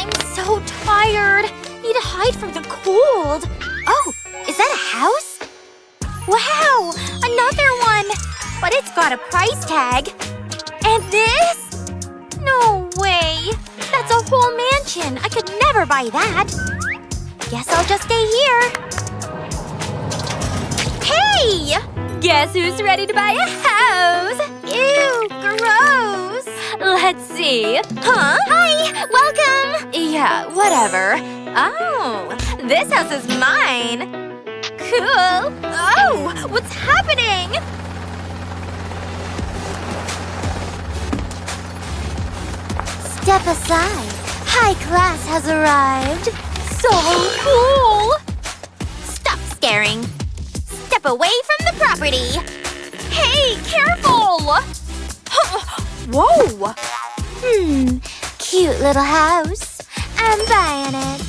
I'm so tired. Need to hide from the cold. Oh, is that a house? Wow, another one. But it's got a price tag. And this? No way. That's a whole mansion. I could never buy that. Guess I'll just stay here. Hey! Guess who's ready to buy a house? Ew, gross. Let's see. Huh? Hi, welcome. Yeah, whatever. Oh, this house is mine. Cool. Oh, what's happening? Step aside. High class has arrived. So cool! Stop staring. Step away from the property. Hey, careful! Whoa! Cute little house. I'm buying it.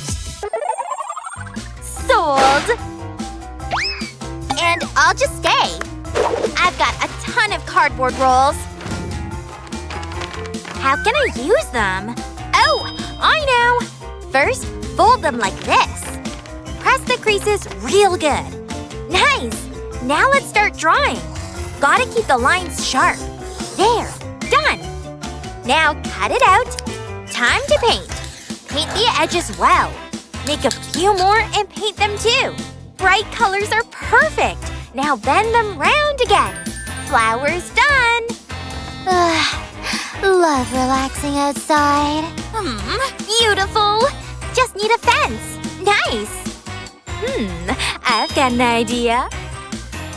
Sold. And I'll just stay. I've got a ton of cardboard rolls. How can I use them? Oh, I know! First, fold them like this. Press the creases real good. Nice! Now let's start drawing. Gotta keep the lines sharp. There. Done! Now cut it out. Time to paint. Paint the edges well. Make a few more and paint them too. Bright colors are perfect. Now bend them round again. Flowers done. Love relaxing outside. Beautiful. Just need a fence. Nice. I've got an idea.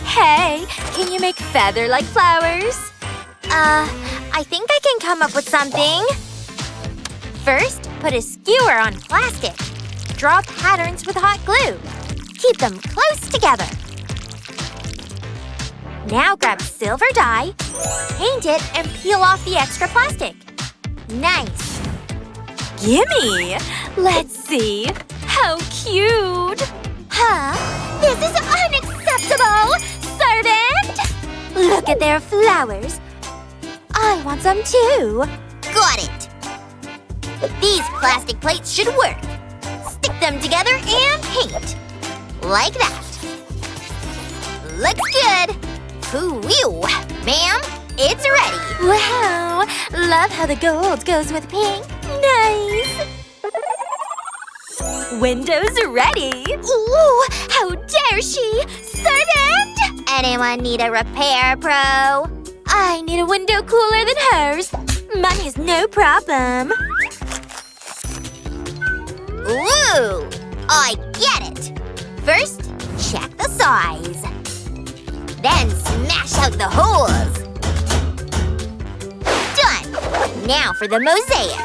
Hey, can you make feather-like flowers? I think I can come up with something. First, put a skewer on plastic. Draw patterns with hot glue. Keep them close together. Now grab silver dye, paint it, and peel off the extra plastic. Nice. Gimme! Let's see. How cute! Huh? This is unacceptable! Servant! Look at their flowers. I want some too. Got it. These plastic plates should work. Stick them together and paint. Like that. Looks good. Ooh, ma'am, it's ready. Wow. Love how the gold goes with pink. Nice. Windows ready. Ooh, how dare she! Servant! Anyone need a repair pro? I need a window cooler than hers. Money's no problem. Ooh, I get it. First, check the size. Then smash out the holes. Done. Now for the mosaic.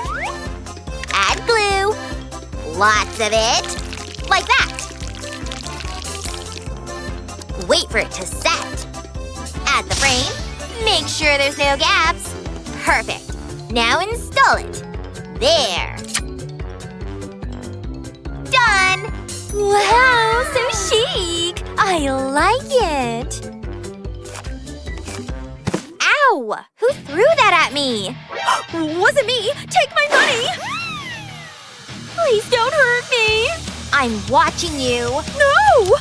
Add glue. Lots of it. Like that. Wait for it to set. Add the frame. Make sure there's no gaps. Perfect. Now install it. There. Done! Wow, so chic! I like it! Ow! Who threw that at me? Wasn't me! Take my money! Please don't hurt me! I'm watching you! No!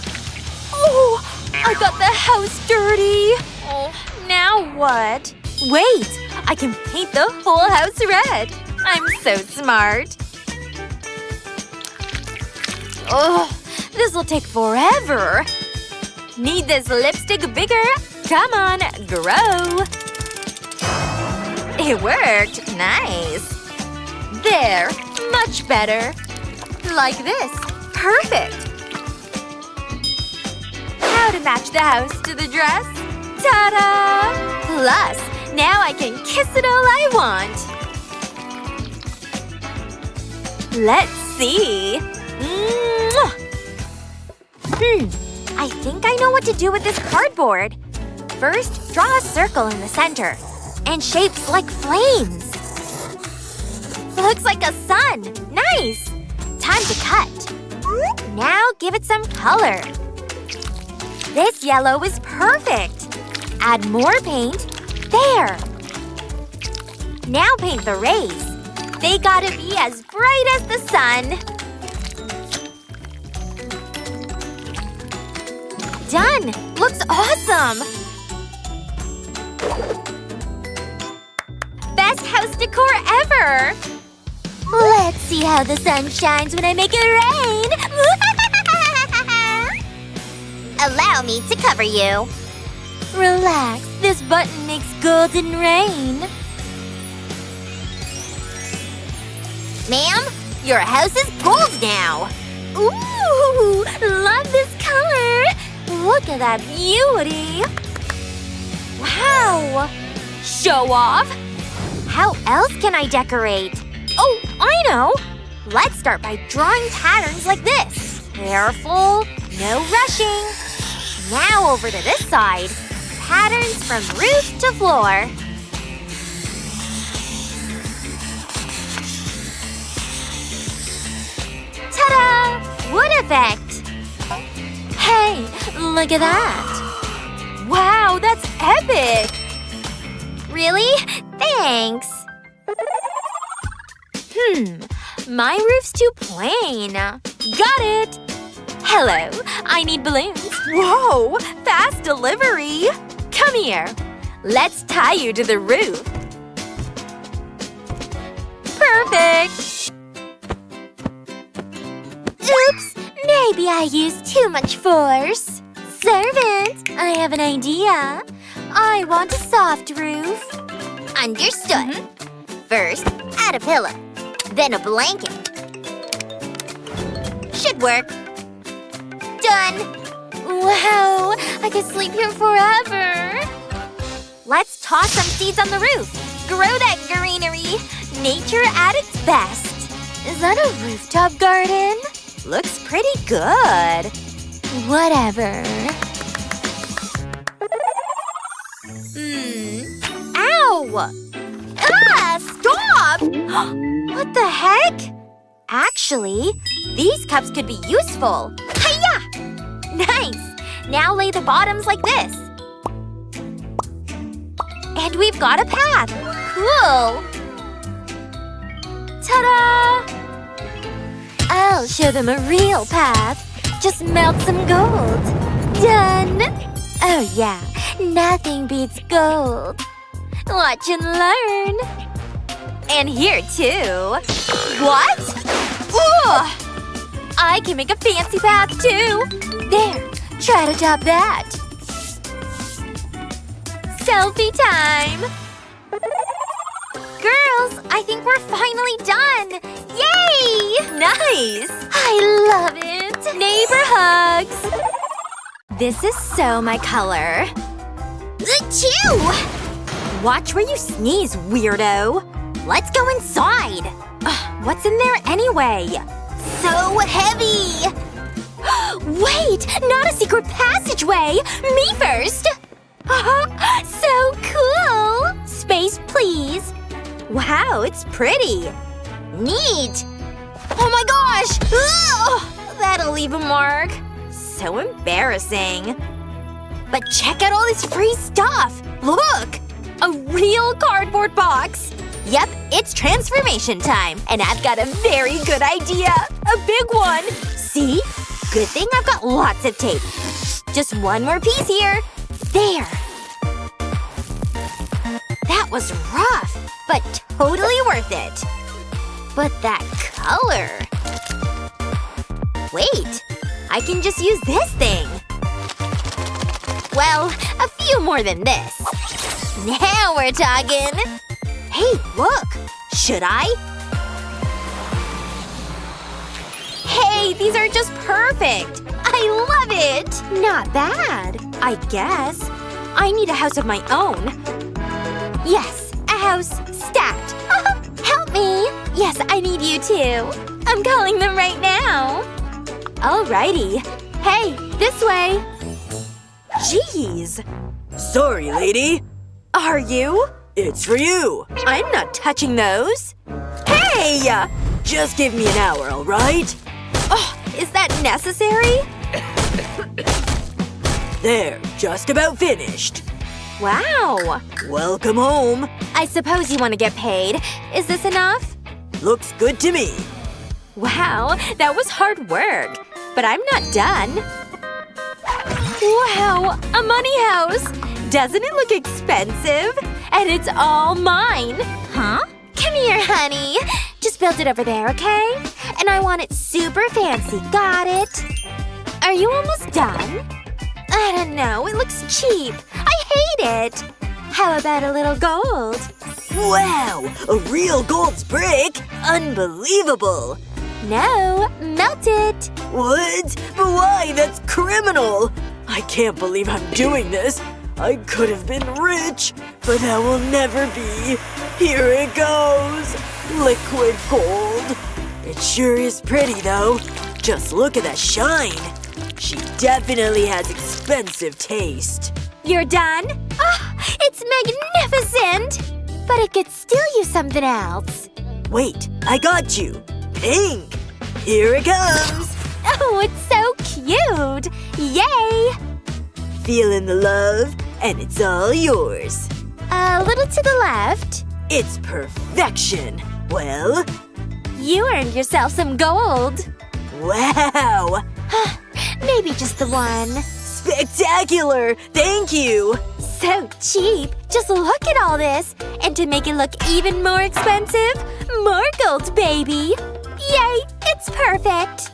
Oh! I got the house dirty! Oh, now what? Wait! I can paint the whole house red! I'm so smart! Oh, this'll take forever! Need this lipstick bigger? Come on, grow! It worked! Nice! There! Much better! Like this! Perfect! How to match the house to the dress? Ta-da! Plus, now I can kiss it all I want! Let's see… Mwah! I think I know what to do with this cardboard. First, draw a circle in the center. And shapes like flames. Looks like a sun. Nice! Time to cut. Now give it some color. This yellow is perfect. Add more paint. There! Now paint the rays. They gotta be as bright as the sun. Done! Looks awesome! Best house decor ever! Let's see how the sun shines when I make it rain! Allow me to cover you. Relax. This button makes golden rain. Ma'am, your house is pulled now. Ooh! Love this color! Look at that beauty! Wow! Show off! How else can I decorate? Oh, I know! Let's start by drawing patterns like this. Careful, no rushing. Now over to this side. Patterns from roof to floor. Ta-da! Wood effect! Hey, look at that! Wow, that's epic! Really? Thanks! My roof's too plain. Got it! Hello, I need balloons. Whoa! Fast delivery! Come here. Let's tie you to the roof. Perfect! Oops! Maybe I used too much force. Servant, I have an idea. I want a soft roof. Understood. First, add a pillow. Then a blanket. Should work. Done! Wow! I could sleep here forever! Let's toss some seeds on the roof. Grow that greenery. Nature at its best. Is that a rooftop garden? Looks pretty good. Whatever. Ow! Ah! Stop! What the heck? Actually, these cups could be useful. Hiya! Nice! Now lay the bottoms like this. And we've got a path. Cool! Ta-da! I'll show them a real path. Just melt some gold. Done! Oh yeah, nothing beats gold. Watch and learn. And here too. What? Ugh! I can make a fancy path too. There, try to top that. Selfie time! Girls, I think we're finally done! Yay! Nice! I love it! Neighbor hugs! This is so my color. Achoo! Watch where you sneeze, weirdo! Let's go inside! What's in there anyway? So heavy! Wait! Not a secret passageway! Me first! So cool! Space, please! Wow, it's pretty! Neat! Oh my gosh! Ugh! That'll leave a mark. So embarrassing. But check out all this free stuff! Look! A real cardboard box! Yep, it's transformation time. And I've got a very good idea! A big one! See? Good thing I've got lots of tape. Just one more piece here. There. That was rough, but totally worth it. But that color… Wait. I can just use this thing. Well, a few more than this. Now we're talking! Hey, look! Should I? Hey, these are just perfect! I love it! Not bad, I guess. I need a house of my own. Yes, a house stacked. Help me! Yes, I need you too. I'm calling them right now. Alrighty. Hey, this way. Jeez. Sorry, lady. Are you? It's for you. I'm not touching those. Hey! Just give me an hour, alright? Oh, is that necessary? There, just about finished. Wow. Welcome home. I suppose you want to get paid. Is this enough? Looks good to me. Wow, that was hard work. But I'm not done. Wow, a money house! Doesn't it look expensive? And it's all mine! Huh? Come here, honey. Just build it over there, okay? And I want it super fancy, got it? Are you almost done? I don't know, it looks cheap. I hate it! How about a little gold? Wow! A real gold brick? Unbelievable! No, melt it! What? But why? That's criminal! I can't believe I'm doing this. I could have been rich, but that will never be. Here it goes. Liquid gold. It sure is pretty, though. Just look at that shine. She definitely has expensive taste. You're done? Oh, it's magnificent! But it could still use something else. Wait, I got you. Pink. Here it comes. Oh, it's so cute! Yay! Feeling the love, and it's all yours. A little to the left. It's perfection. Well? You earned yourself some gold. Wow! Maybe just the one. Spectacular! Thank you! So cheap. Just look at all this. And to make it look even more expensive, more gold, baby. Yay! It's perfect.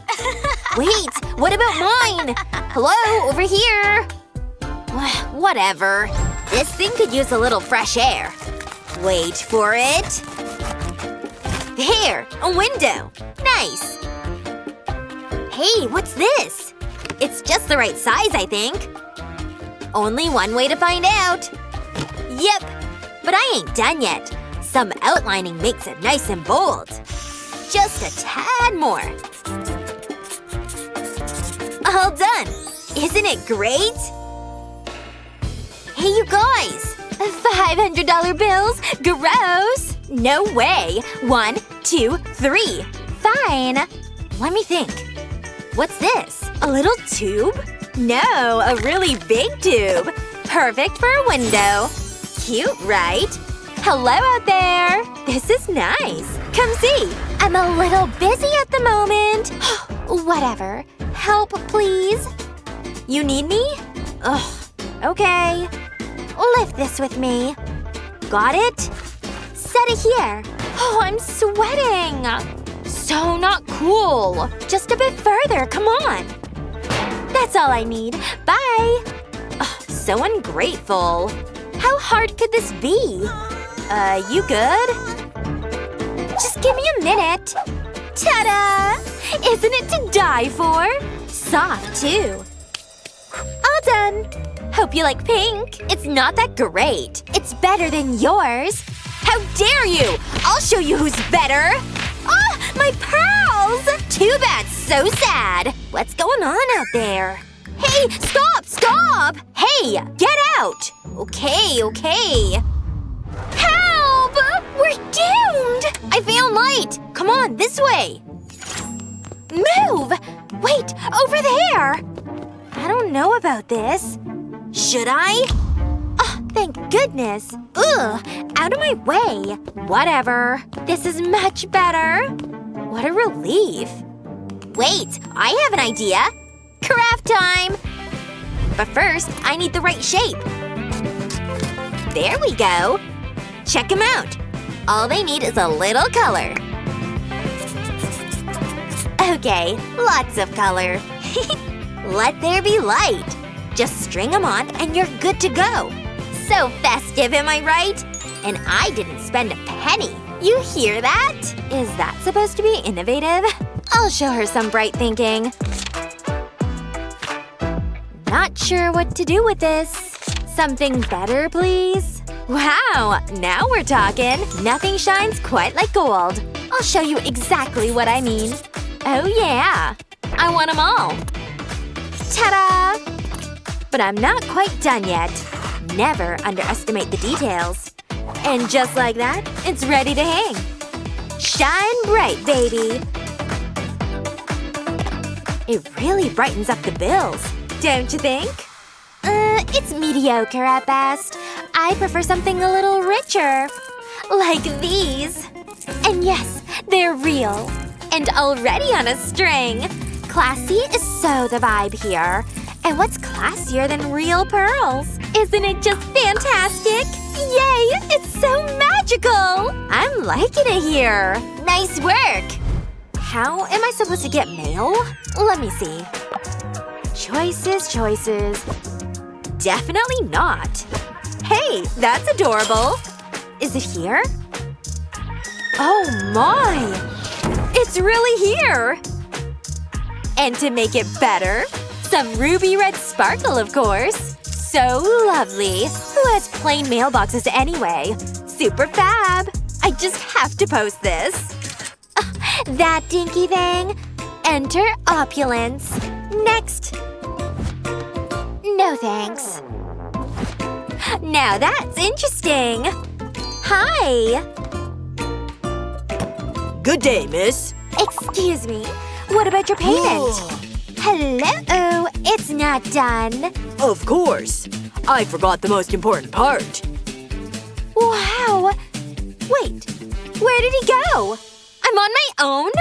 Wait, what about mine? Hello, over here. Whatever. This thing could use a little fresh air. Wait for it. There! A window! Nice! Hey, what's this? It's just the right size, I think. Only one way to find out. Yep. But I ain't done yet. Some outlining makes it nice and bold. Just a tad more. All done! Isn't it great? Hey, you guys! $500 bills? Gross! No way! 1, 2, 3. Fine. Let me think. What's this? A little tube? No, a really big tube. Perfect for a window. Cute, right? Hello out there! This is nice. Come see. I'm a little busy at the moment. Whatever. Help, please? You need me? Ugh. Okay. Lift this with me. Got it? Set it here. Oh, I'm sweating. So not cool. Just a bit further, come on. That's all I need. Bye. Ugh, so ungrateful. How hard could this be? You good? Just give me a minute. Ta-da! Isn't it to die for? Soft, too. All done. Hope you like pink. It's not that great. It's better than yours. How dare you! I'll show you who's better! Oh, my pearls! Too bad, so sad. What's going on out there? Hey, stop! Stop! Hey, get out! Okay, okay. Help! We're doomed! I found light! Come on, this way! Move! Wait, over there! I don't know about this. Should I? Oh, thank goodness. Ugh, out of my way. Whatever. This is much better. What a relief. Wait, I have an idea. Craft time! But first, I need the right shape. There we go. Check them out. All they need is a little color. Okay, lots of color. Let there be light. Just string them on and you're good to go. So festive, am I right? And I didn't spend a penny. You hear that? Is that supposed to be innovative? I'll show her some bright thinking. Not sure what to do with this. Something better, please? Wow, now we're talking. Nothing shines quite like gold. I'll show you exactly what I mean. Oh yeah. I want them all. Ta-da! But I'm not quite done yet. Never underestimate the details. And just like that, it's ready to hang. Shine bright, baby! It really brightens up the bills, don't you think? It's mediocre at best. I prefer something a little richer. Like these. And yes, They're real. And already on a string. Classy is so the vibe here. And what's classier than real pearls? Isn't it just fantastic? Yay! It's so magical! I'm liking it here. Nice work! How am I supposed to get mail? Let me see. Choices, choices. Definitely not. Hey, that's adorable. Is it here? Oh my! It's really here! And to make it better, some ruby red sparkle, of course. So lovely. Who has plain mailboxes anyway? Super fab. I just have to post this. That dinky thing. Enter opulence. Next. No thanks. Now that's interesting. Hi. Good day, miss. Excuse me. What about your payment? Hello? It's not done. Of course. I forgot the most important part. Wow. Wait. Where did he go? I'm on my own?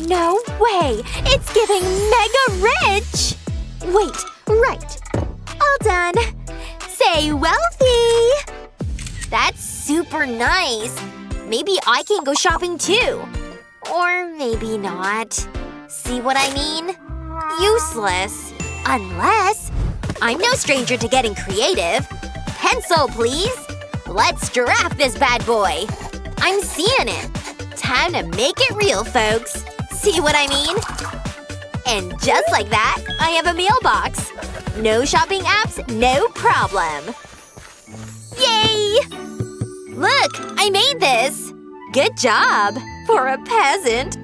No way. It's giving mega rich. Wait. Right. All done. Say wealthy. That's super nice. Maybe I can go shopping too. Or maybe not. See what I mean? Useless. Unless… I'm no stranger to getting creative. Pencil, please. Let's giraffe this bad boy. I'm seeing it. Time to make it real, folks. See what I mean? And just like that, I have a mailbox. No shopping apps, no problem. Yay! Look, I made this. Good job. For a peasant.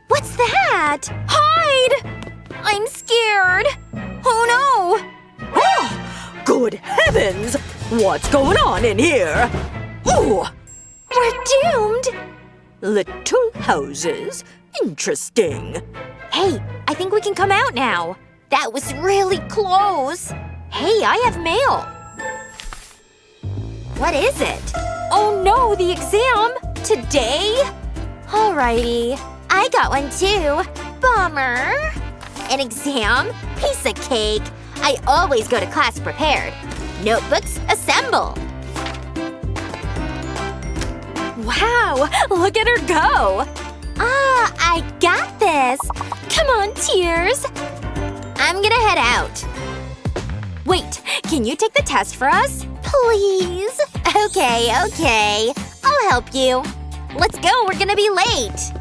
What's that? Hide! I'm scared. Oh no! Oh! Good heavens! What's going on in here? Ooh! We're doomed! Little houses? Interesting. Hey, I think we can come out now. That was really close. Hey, I have mail. What is it? Oh no, the exam! Today? Alrighty. I got one too. Bummer. An exam? Piece of cake. I always go to class prepared. Notebooks, assemble. Wow, look at her go. Ah, I got this. Come on, Tears. I'm gonna head out. Wait, can you take the test for us? Please? Okay. I'll help you. Let's go, we're gonna be late.